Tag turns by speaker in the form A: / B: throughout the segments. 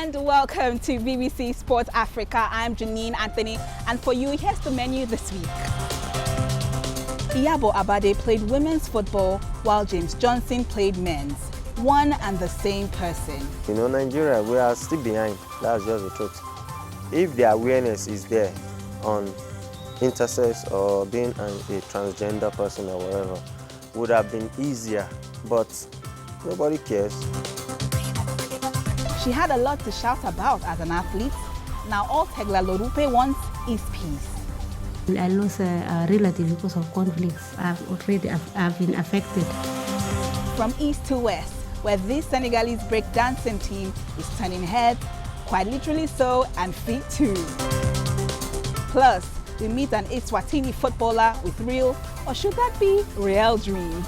A: and welcome to BBC Sports Africa. I'm Janine Anthony, and for you, here's the menu this week. Iyabo Abade played women's football while James Johnson played men's. One and the same person.
B: You know, Nigeria, we are still behind. That's just the truth. If the awareness is there on intersex or being a transgender person or whatever, would have been easier, but nobody cares.
A: She had a lot to shout about as an athlete. Now all Tegla Lorupe wants is peace.
C: I lost a relative because of conflicts. I've been affected.
A: From east to west, where this Senegalese breakdancing team is turning heads, quite literally so, and feet too. Plus, we meet an Eswatini footballer with real, or should that be real dreams?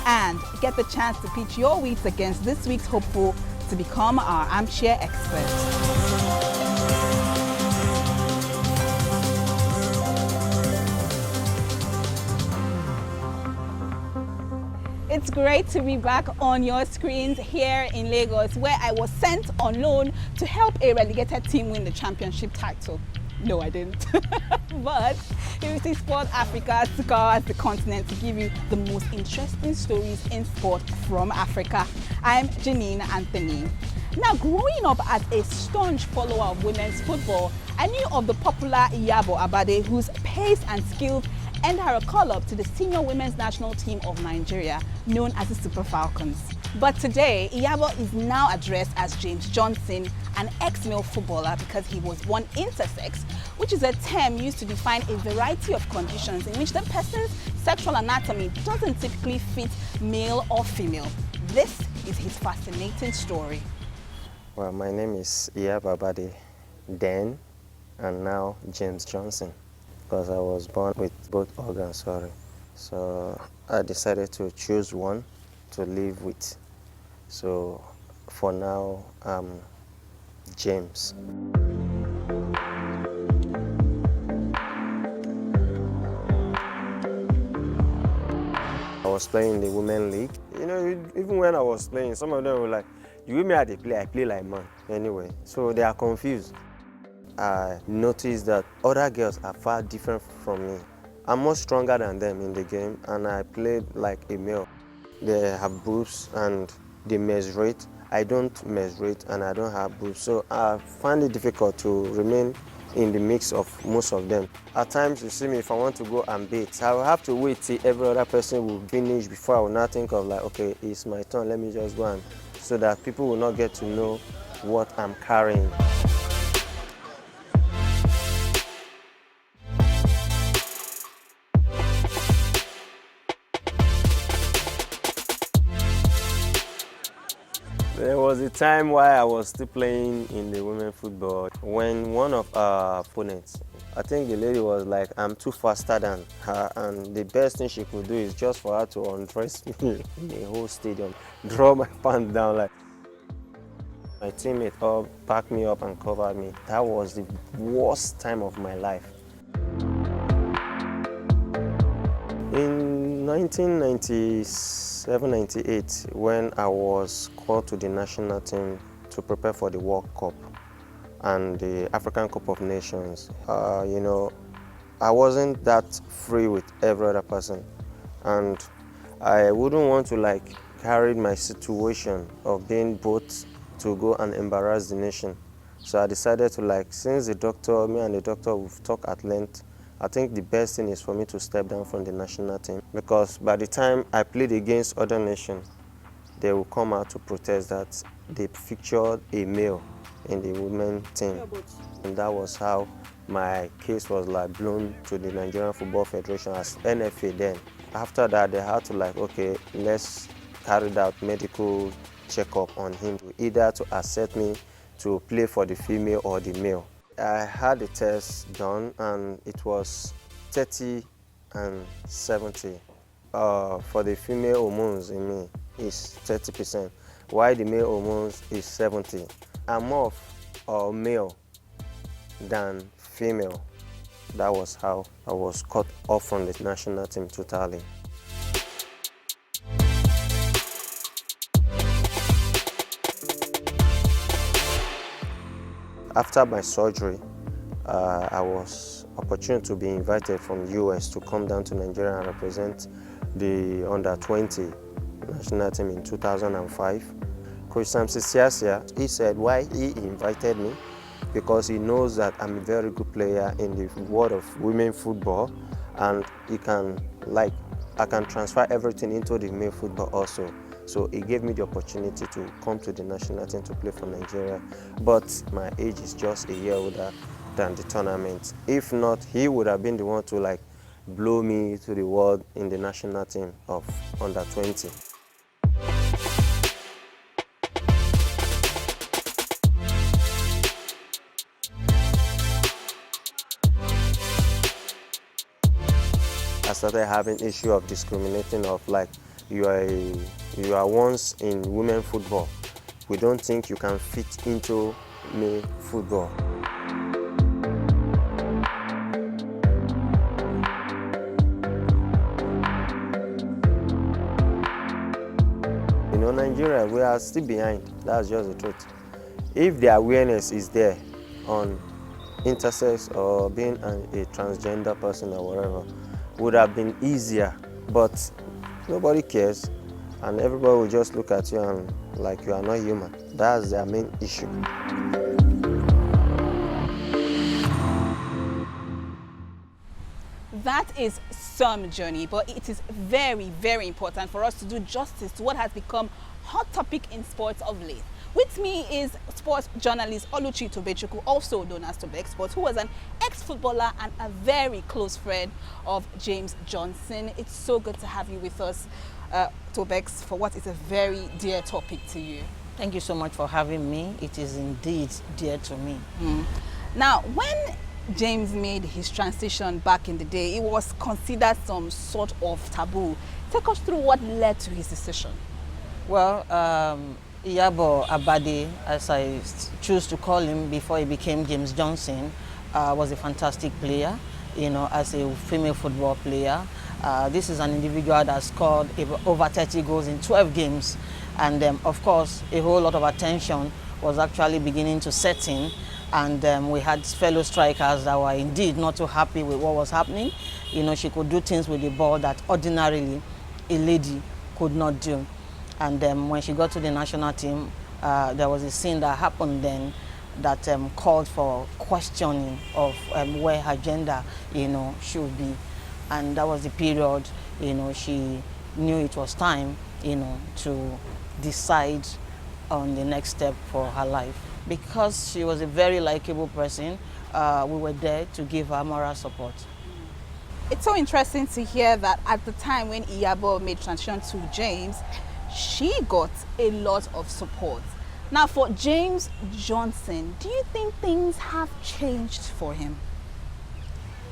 A: And get the chance to pitch your wits against this week's hopeful to become our armchair expert. It's great to be back on your screens here in Lagos, where I was sent on loan to help a relegated team win the championship title. No, I didn't. But BBC Sport Africa scours the continent to give you the most interesting stories in sport from Africa. I'm Janine Anthony. Now, growing up as a staunch follower of women's football, I knew of the popular Iyabo Abade, whose pace and skills earned her a call-up to the senior women's national team of Nigeria, known as the Super Falcons. But today, Iyabo is now addressed as James Johnson, an ex-male footballer, because he was born intersex, which is a term used to define a variety of conditions in which the person's sexual anatomy doesn't typically fit male or female. This is his fascinating story.
B: Well, my name is Iyabo Abade, then and now James Johnson, because I was born with both organs, So I decided to choose one to live with. So for now, I'm James. I was playing in the Women League. You know, even when I was playing, some of them were like, you with me at the play, I play like man. Anyway, so they are confused. I noticed that other girls are far different from me. I'm much stronger than them in the game, and I played like a male. They have boobs and they menstruate. I don't menstruate and I don't have boobs, so I find it difficult to remain in the mix of most of them. At times, you see me, if I want to go and bait, I will have to wait till every other person will finish before I will not think of like, okay, it's my turn, let me just go and, so that people will not get to know what I'm carrying. There was a time while I was still playing in the women's football when one of our opponents, I think the lady was like, I'm too faster than her, and the best thing she could do is just for her to undress me in the whole stadium, draw my pants down. Like, my teammate all backed me up and covered me. That was the worst time of my life. In 1997-98, when I was called to the national team to prepare for the World Cup and the African Cup of Nations, you know, I wasn't that free with every other person, and I wouldn't want to like carry my situation of being both to go and embarrass the nation. So I decided to like, since me and the doctor, we've talked at length, I think the best thing is for me to step down from the national team, because by the time I played against other nations, they will come out to protest that they featured a male in the women's team. And that was how my case was like blown to the Nigerian Football Federation as NFA then. After that, they had to like, okay, let's carry out medical checkup on him, either to accept me to play for the female or the male. I had the test done and it was 30 and 70. For the female hormones in me is 30%, while the male hormones is 70. I'm more male than female. That was how I was cut off from the national team totally. After my surgery, I was opportune to be invited from US to come down to Nigeria and represent the under-20 national team in 2005. Coach Samson Siasia, he said why he invited me, because he knows that I'm a very good player in the world of women football, and he can, I can transfer everything into the male football also. So he gave me the opportunity to come to the national team to play for Nigeria. But my age is just a year older than the tournament. If not, he would have been the one to blow me to the world in the national team of under 20. I started having issue of discriminating of you are once in women football. We don't think you can fit into male football. You know, Nigeria, we are still behind. That's just the truth. If the awareness is there on intersex or being a transgender person or whatever, would have been easier, but nobody cares, and everybody will just look at you and like you are not human. That's their main issue.
A: That is some journey, but it is very, very important for us to do justice to what has become hot topic in sports of late. With me is sports journalist Oluchi Tobechukwu, also known as Tobex Sports, who was an ex-footballer and a very close friend of James Johnson. It's so good to have you with us, Tobex, for what is a very dear topic to you.
D: Thank you so much for having me. It is indeed dear to me.
A: Now, when James made his transition back in the day, it was considered some sort of taboo. Take us through what led to his decision.
D: Well, Iyabo Abade, as I choose to call him before he became James Johnson, was a fantastic player, you know, as a female football player. This is an individual that scored over 30 goals in 12 games. And of course, a whole lot of attention was actually beginning to set in. And we had fellow strikers that were indeed not too happy with what was happening. You know, she could do things with the ball that ordinarily a lady could not do. And when she got to the national team, there was a scene that happened then that called for questioning of where her gender, you know, should be. And that was the period, you know, she knew it was time, you know, to decide on the next step for her life. Because she was a very likable person, we were there to give her moral support.
A: It's so interesting to hear that at the time when Iyabo made transition to James, she got a lot of support. Now, for James Johnson, do you think things have changed for him?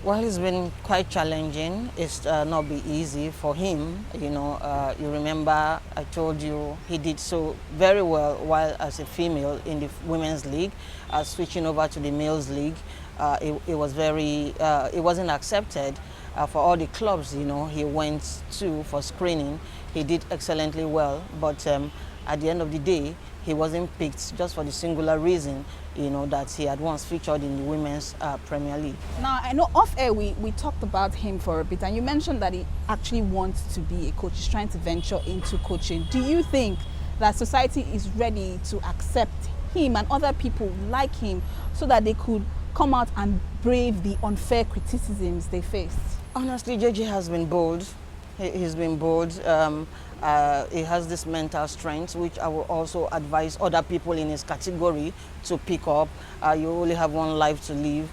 D: Well, it's been quite challenging. It's not be easy for him. You know, you remember I told you he did so very well while as a female in the women's league. Switching over to the males league, it was very, it wasn't accepted for all the clubs, you know, he went to for screening. He did excellently well, but at the end of the day, he wasn't picked just for the singular reason, you know, that he had once featured in the Women's Premier League.
A: Now, I know off air we talked about him for a bit, and you mentioned that he actually wants to be a coach. He's trying to venture into coaching. Do you think that society is ready to accept him and other people like him so that they could come out and brave the unfair criticisms they face?
D: Honestly, JJ has been bold. He's been bold. He has this mental strength, which I will also advise other people in his category to pick up. You only have one life to live.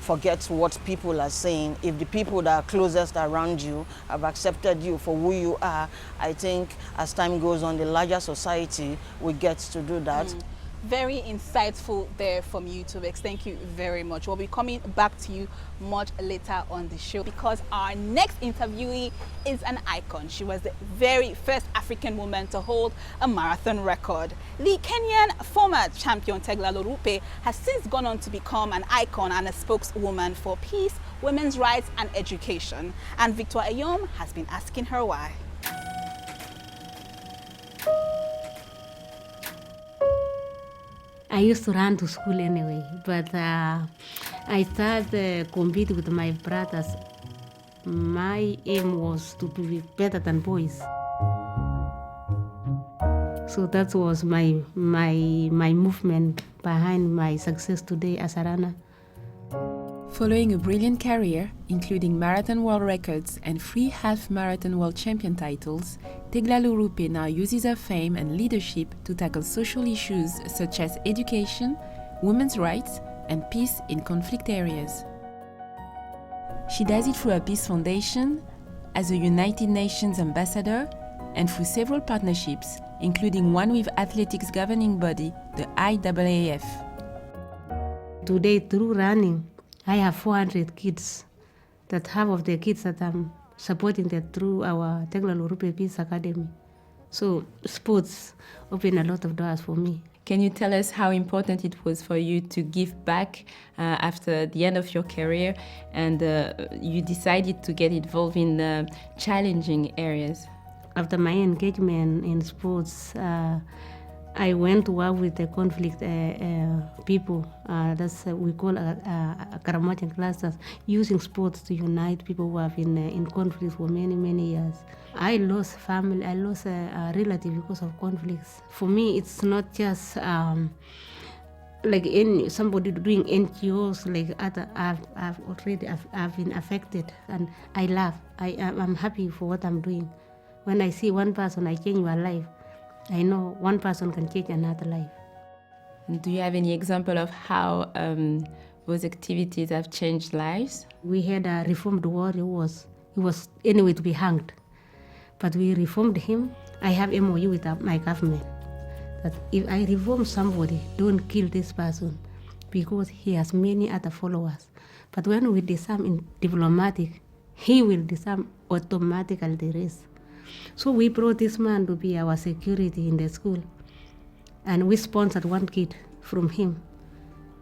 D: Forget what people are saying. If the people that are closest around you have accepted you for who you are, I think as time goes on, the larger society will get to do that.
A: Very insightful there from you, Tobex. Thank you very much. We'll be coming back to you much later on the show because our next interviewee is an icon. She was the very first African woman to hold a marathon record. The Kenyan former champion Tegla Lorupe has since gone on to become an icon and a spokeswoman for peace, women's rights and education. And Victor Ayom has been asking her why.
C: I used to run to school anyway, but I started competing with my brothers. My aim was to be better than boys. So that was my movement behind my success today as a runner.
E: Following a brilliant career, including marathon world records and 3 half-marathon world champion titles, Teglalu Rupe now uses her fame and leadership to tackle social issues such as education, women's rights, and peace in conflict areas. She does it through her Peace Foundation, as a United Nations ambassador, and through several partnerships, including one with athletics governing body, the IAAF.
C: Today, through running, I have 400 kids. That half of the kids that I'm supporting that through our Teglalu Rupe Peace Academy. So sports open a lot of doors for me.
E: Can you tell us how important it was for you to give back after the end of your career and you decided to get involved in challenging areas?
C: After my engagement in sports, I went to work with the conflict people. That's we call Karamojan clusters, using sports to unite people who have been in conflict for many, many years. I lost family, I lost a relative because of conflicts. For me, it's not just like somebody doing NGOs like other. I've been affected, and I laugh. I'm happy for what I'm doing. When I see one person, I change your life. I know one person can change another life.
E: And do you have any example of how those activities have changed lives?
C: We had a reformed warrior he was anyway to be hanged, but we reformed him. I have MOU with my government that if I reform somebody, don't kill this person because he has many other followers. But when we disarm in diplomatic, he will disarm automatically the rest. So we brought this man to be our security in the school. And we sponsored one kid from him.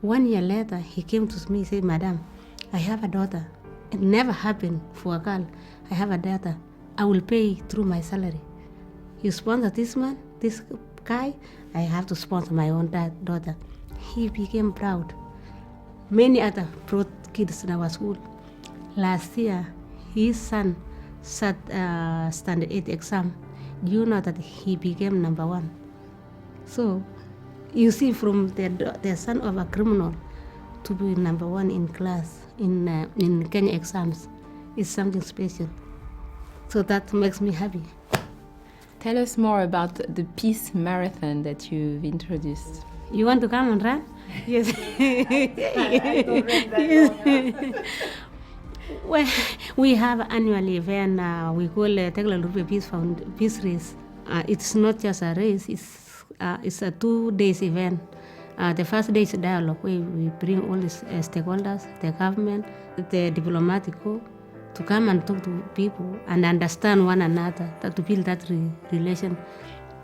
C: 1 year later, he came to me and said, Madam, I have a daughter. It never happened for a girl. I have a daughter. I will pay through my salary. You sponsor this man, this guy, I have to sponsor my own daughter. He became proud. Many other brought kids in our school. Last year, his son sat standard 8 exam. You know that he became number 1. So you see, from the son of a criminal to be number 1 in class in Kenya exams is something special. So that makes me happy.
E: Tell us more about the Peace Marathon that you've introduced.
C: You want to come and run? Yes. Yes. Well, we have annual event we call Teglalu Rupe Peace Race. It's not just a race, it's a 2 days event. The first day is a dialogue where we bring all the stakeholders, the government, the diplomatic corps, to come and talk to people and understand one another, to build that relation,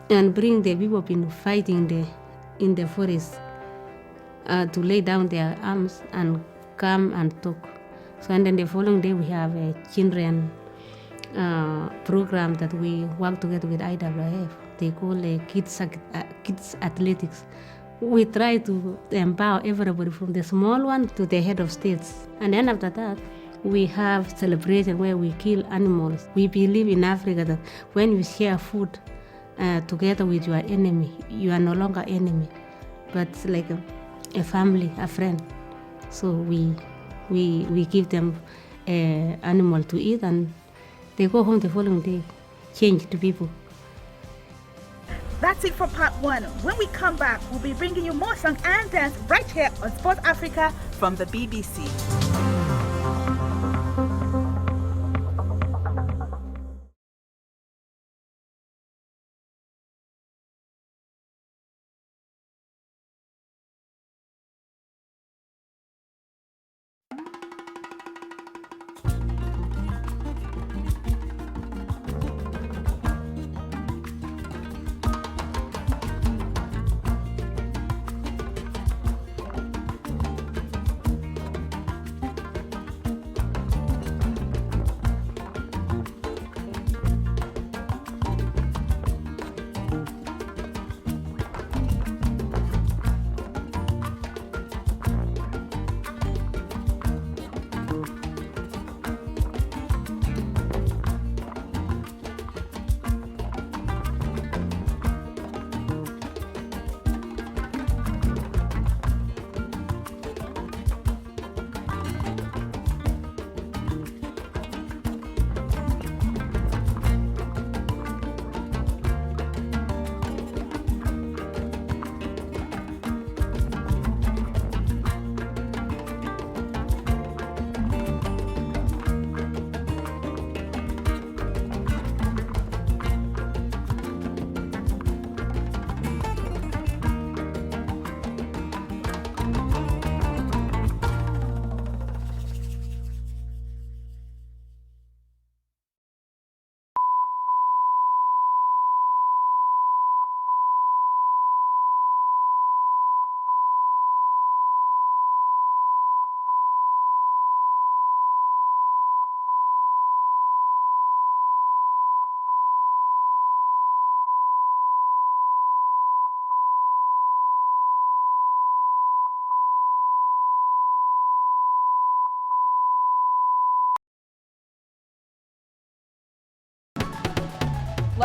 C: and bring the people who've been fighting in the forest to lay down their arms and come and talk. So, and then the following day we have a children program that we work together with IAAF. They call kids athletics. We try to empower everybody from the small one to the head of states. And then after that, we have celebration where we kill animals. We believe in Africa that when you share food together with your enemy, you are no longer enemy, but like a family, a friend. So we give them animal to eat, and they go home the following day, changed people.
A: That's it for part 1. When we come back, we'll be bringing you more song and dance right here on Sport Africa from the BBC.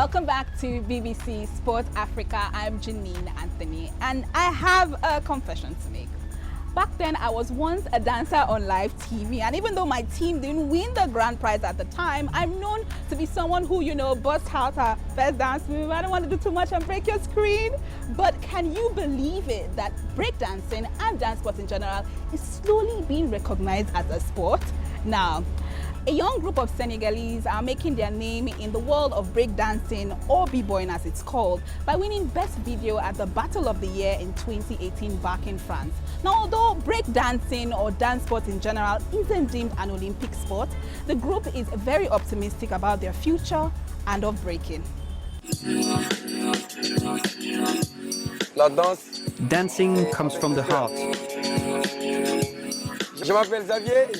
A: Welcome back to BBC Sport Africa. I'm Janine Anthony, and I have a confession to make. Back then, I was once a dancer on live TV, and even though my team didn't win the grand prize at the time, I'm known to be someone who, busts out her first dance move. I don't want to do too much and break your screen. But can you believe it that breakdancing and dance sports in general is slowly being recognized as a sport? Now, a young group of Senegalese are making their name in the world of breakdancing, or b-boying as it's called, by winning Best Video at the Battle of the Year in 2018 back in France. Now, although breakdancing or dance sports in general isn't deemed an Olympic sport, the group is very optimistic about their future and of breaking.
F: Dancing comes from the heart.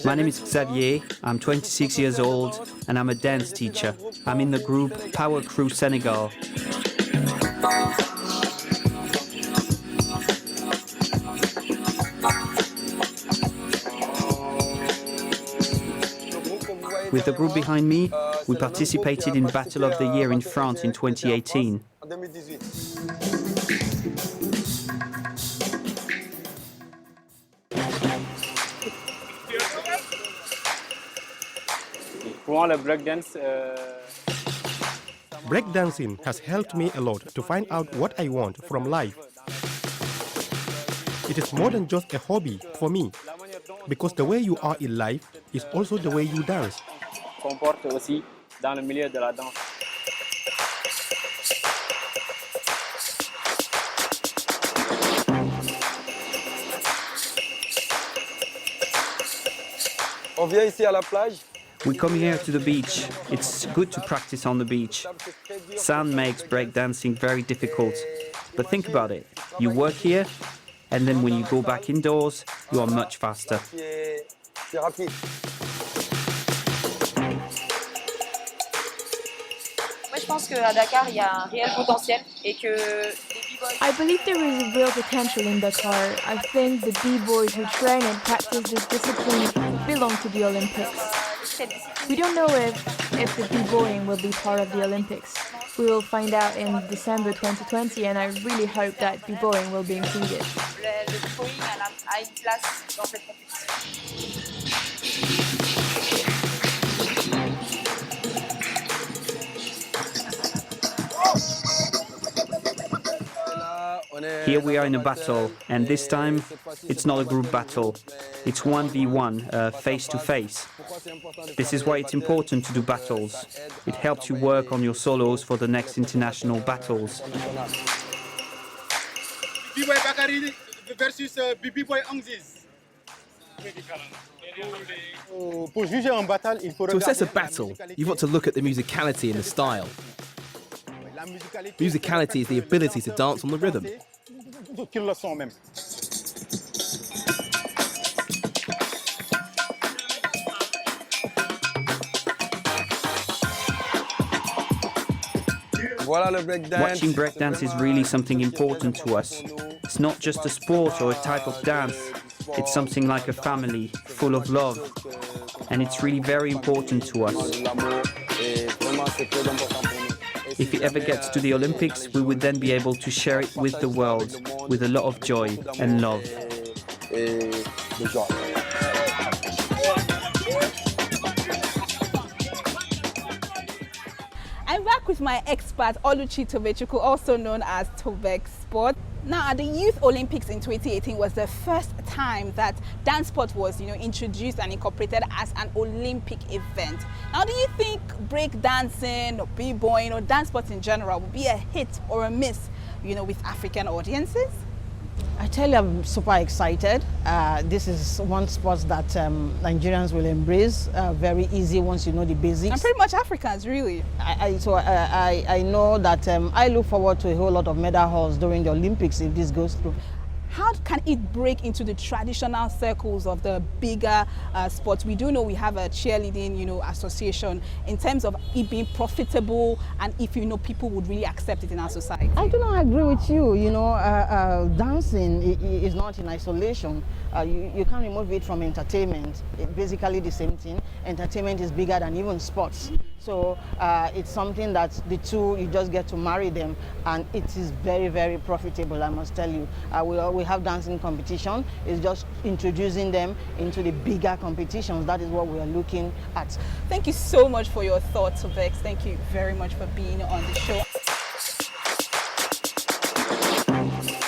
F: My name is Xavier, I'm 26 years old and I'm a dance teacher. I'm in the group Power Crew Senegal. With the group behind me, we participated in Battle of the Year in France in 2018.
G: Breakdancing has helped me a lot to find out what I want from life. It is more than just a hobby for me, because the way you are in life is also the way you dance.
F: We come here to the beach. It's good to practice on the beach. Sand makes breakdancing very difficult. But think about it. You work here, and then when you go back indoors, you are much faster.
H: I believe there is a real potential in Dakar. I think the b-boys who train and practice this discipline belong to the Olympics. We don't know if the b-boying will be part of the Olympics. We will find out in December 2020, and I really hope that b-boying will be included.
F: Here we are in a battle, and this time it's not a group battle. It's 1v1, face-to-face. This is why it's important to do battles. It helps you work on your solos for the next international battles.
I: B-boy Bakari versus B-boy Angziz.
J: To assess a battle, you've got to look at the musicality and the style. Musicality is the ability to dance on the rhythm.
F: Watching breakdance is really something important to us. It's not just a sport or a type of dance. It's something like a family, full of love. And it's really very important to us. If it ever gets to the Olympics, we would then be able to share it with the world, with a lot of joy and love.
A: I'm back with my expert, Oluchi Tobechukwu, also known as Tobex Sport. Now, at the Youth Olympics in 2018 was the first time that dance sport was, introduced and incorporated as an Olympic event. Now, do you think break dancing or b-boying or dance sports in general would be a hit or a miss, with African audiences?
D: I tell you, I'm super excited. This is one sport that Nigerians will embrace. Very easy once you know the basics.
A: And pretty much Africans, really.
D: I know that I look forward to a whole lot of medal hauls during the Olympics if this goes through.
A: How can it break into the traditional circles of the bigger sports? We do know we have a cheerleading, association in terms of it being profitable and if, people would really accept it in our society.
D: I do not agree with you. Dancing is not in isolation. You can't remove it from entertainment. It's basically the same thing. Entertainment is bigger than even sports. So it's something that the two, you just get to marry them, and it is very, very profitable, I must tell you. We have dancing competition. It's just introducing them into the bigger competitions. That is what we are looking at.
A: Thank you so much for your thoughts, Vex. Thank you very much for being on the show.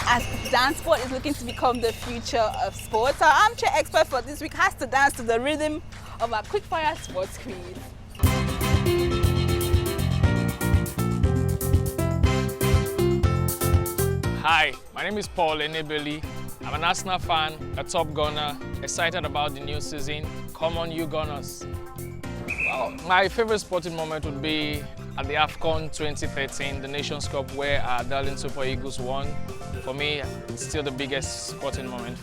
A: As dance sport is looking to become the future of sports, our armchair expert for this week has to dance to the rhythm of our quickfire sports quiz.
K: Hi, my name is Paul Enebeli. I'm an Arsenal fan, a top gunner, excited about the new season. Come on, you Gunners. Well, my favorite sporting moment would be at the AFCON 2013, the Nations Cup, where our darling Super Eagles won. For me, it's still the biggest sporting moment.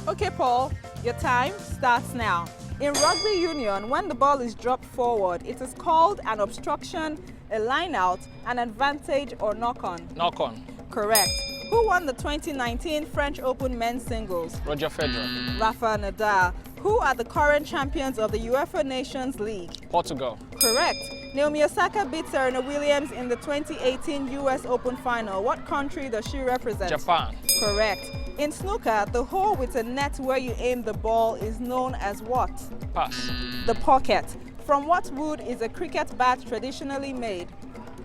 L: Okay, Paul, your time starts now. In rugby union, when the ball is dropped forward, it is called an obstruction, a line out, an advantage, or knock-on.
K: Knock-on.
L: Correct. Who won the 2019 French Open men's singles?
K: Roger Federer.
L: Rafa Nadal. Who are the current champions of the UEFA Nations League?
K: Portugal.
L: Correct. Naomi Osaka beat Serena Williams in the 2018 US Open final. What country does she represent?
K: Japan.
L: Correct. In snooker, the hole with a net where you aim the ball is known as what?
K: Pass.
L: The pocket. From what wood is a cricket bat traditionally made?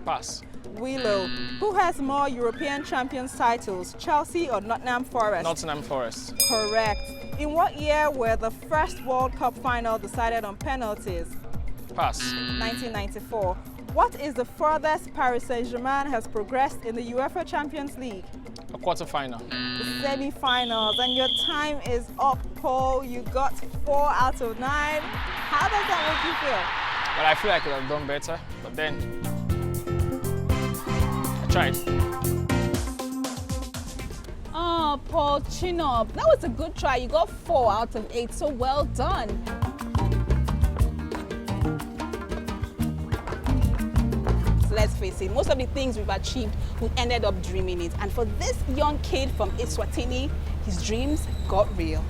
K: Pass.
L: Willow. Who has more European Champions titles, Chelsea or Nottingham Forest?
K: Nottingham Forest.
L: Correct. In what year were the first World Cup final decided on penalties?
K: Pass.
L: 1994. What is the furthest Paris Saint-Germain has progressed in the UEFA Champions League?
K: A quarter-final.
L: The semi-finals. And your time is up, Paul. You got 4 out of 9. How does that make you feel?
K: Well, I feel like I could have done better, but then I tried.
A: Oh, Paul, chin up. That was a good try. You got 4 out of 8, so well done. So let's face it, most of the things we've achieved, we ended up dreaming it. And for this young kid from Eswatini, his dreams got real.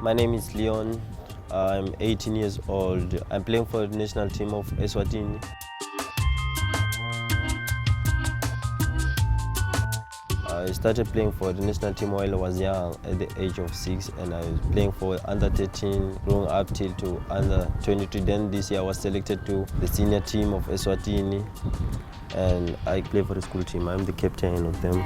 M: My name is Leon. I'm 18 years old. I'm playing for the national team of Eswatini. I started playing for the national team while I was young, at the age of 6, and I was playing for under 13, growing up till to under 22. Then this year I was selected to the senior team of Eswatini, and I play for the school team. I'm the captain of them.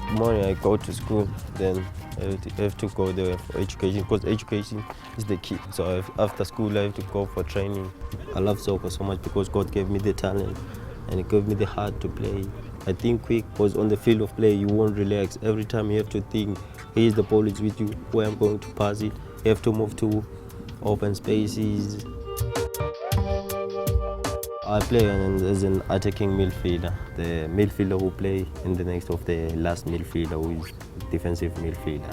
M: In the morning I go to school, then I have to go there for education, because education is the key. So after school I have to go for training. I love soccer so much because God gave me the talent and He gave me the heart to play. I think quick, because on the field of play you won't relax. Every time you have to think, here's the ball is with you, where I'm going to pass it. You have to move to open spaces. I play as an attacking midfielder, the midfielder who play in the next of the last midfielder, who is defensive midfielder.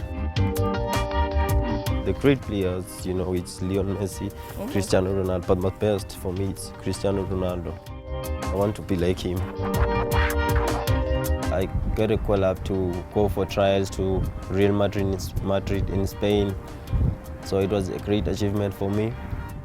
M: The great players, you know, it's Lionel Messi, Cristiano Ronaldo, but my best for me it's Cristiano Ronaldo. I want to be like him. I got a call up to go for trials to Real Madrid in Spain, so it was a great achievement for me.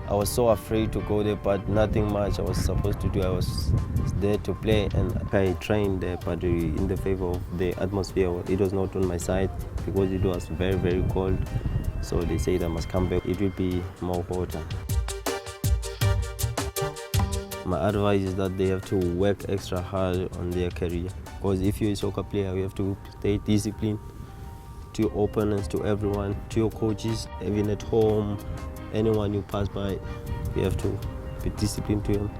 M: I was so afraid to go there, but nothing much I was supposed to do. I was there to play, and I trained there, but in the favor of the atmosphere, it was not on my side because it was very, very cold. So they said I must come back. It will be more hotter. My advice is that they have to work extra hard on their career, because if you're a soccer player, you have to stay disciplined to your opponents, to everyone, to your coaches, even at home. Anyone you pass by, you have to be disciplined to him.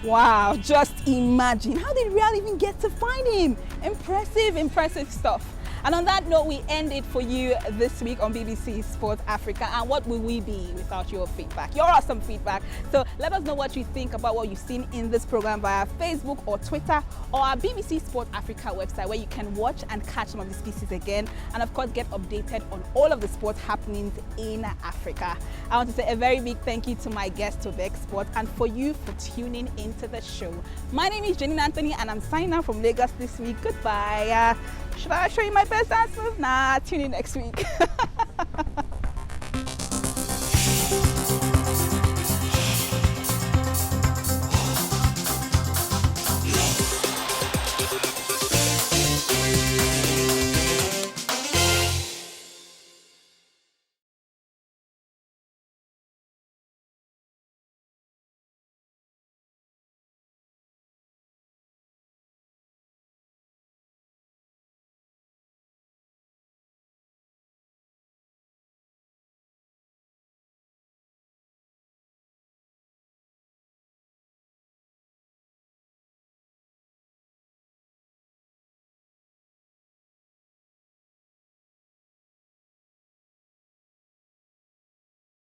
A: Wow, just imagine. How did Real even get to find him? Impressive, impressive stuff. And on that note, we end it for you this week on BBC Sports Africa. And what will we be without your feedback? Your awesome feedback. So let us know what you think about what you've seen in this program via Facebook or Twitter or our BBC Sports Africa website, where you can watch and catch some of these pieces again. And of course, get updated on all of the sports happenings in Africa. I want to say a very big thank you to my guest Tobek Sport and for you for tuning into the show. My name is Janine Anthony and I'm signing out from Lagos this week. Goodbye. Should I show you my best dance move? Nah, tune in next week.